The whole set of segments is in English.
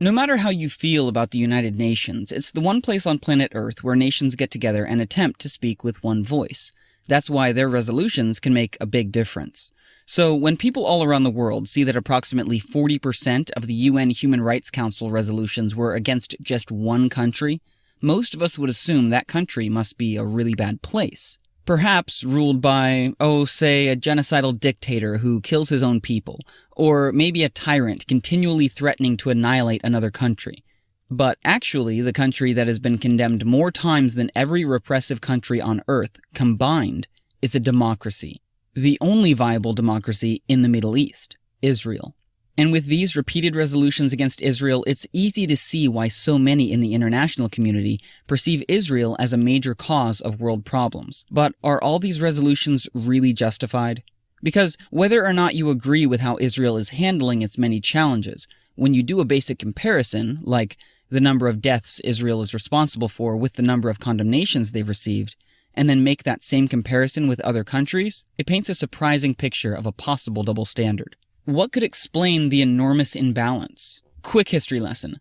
No matter how you feel about the United Nations, it's the one place on planet Earth where nations get together and attempt to speak with one voice. That's why their resolutions can make a big difference. So when people all around the world see that approximately 40% of the UN Human Rights Council resolutions were against just one country, most of us would assume that country must be a really bad place. Perhaps ruled by, say, a genocidal dictator who kills his own people, or maybe a tyrant continually threatening to annihilate another country. But actually, the country that has been condemned more times than every repressive country on Earth combined is a democracy. The only viable democracy in the Middle East, Israel. And with these repeated resolutions against Israel, it's easy to see why so many in the international community perceive Israel as a major cause of world problems. But are all these resolutions really justified? Because whether or not you agree with how Israel is handling its many challenges, when you do a basic comparison, like the number of deaths Israel is responsible for with the number of condemnations they've received, and then make that same comparison with other countries, it paints a surprising picture of a possible double standard. What could explain the enormous imbalance? Quick history lesson.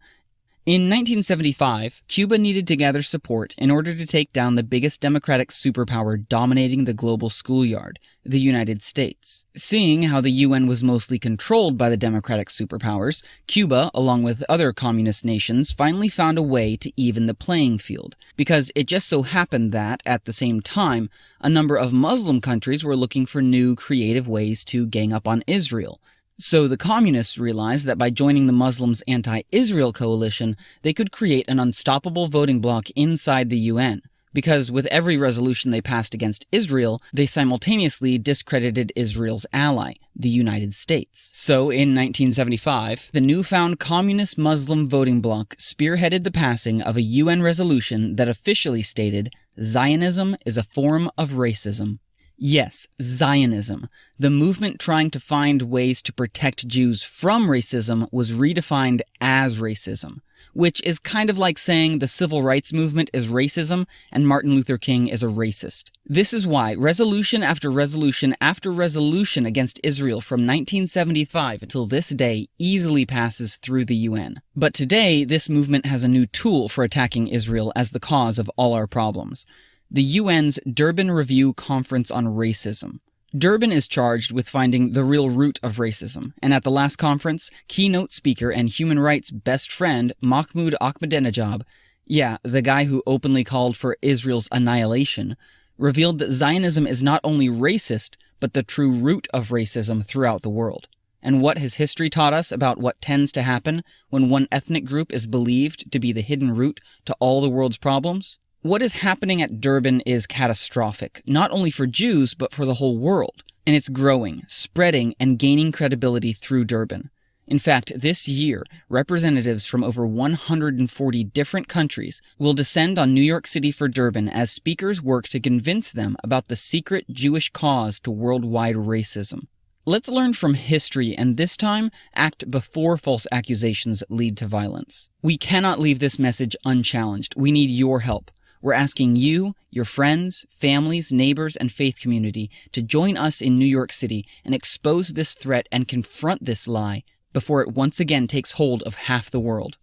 In 1975, Cuba needed to gather support in order to take down the biggest democratic superpower dominating the global schoolyard, the United States. Seeing how the UN was mostly controlled by the democratic superpowers, Cuba, along with other communist nations, finally found a way to even the playing field, because it just so happened that, at the same time, a number of Muslim countries were looking for new, creative ways to gang up on Israel. So the communists realized that by joining the Muslims' anti-Israel coalition, they could create an unstoppable voting bloc inside the UN, because with every resolution they passed against Israel, they simultaneously discredited Israel's ally, the United States. So in 1975, the newfound communist Muslim voting bloc spearheaded the passing of a UN resolution that officially stated, "Zionism is a form of racism." Yes, Zionism, the movement trying to find ways to protect Jews from racism, was redefined as racism, which is kind of like saying the civil rights movement is racism and Martin Luther King is a racist. This is why resolution after resolution after resolution against Israel from 1975 until this day easily passes through the UN. But today, this movement has a new tool for attacking Israel as the cause of all our problems. The UN's Durban Review Conference on Racism. Durban is charged with finding the real root of racism, and at the last conference, keynote speaker and human rights best friend Mahmoud Ahmadinejad, the guy who openly called for Israel's annihilation, revealed that Zionism is not only racist, but the true root of racism throughout the world. And what has history taught us about what tends to happen when one ethnic group is believed to be the hidden root to all the world's problems? What is happening at Durban is catastrophic, not only for Jews, but for the whole world. And it's growing, spreading, and gaining credibility through Durban. In fact, this year, representatives from over 140 different countries will descend on New York City for Durban as speakers work to convince them about the secret Jewish cause to worldwide racism. Let's learn from history and this time act before false accusations lead to violence. We cannot leave this message unchallenged. We need your help. We're asking you, your friends, families, neighbors, and faith community to join us in New York City and expose this threat and confront this lie before it once again takes hold of half the world.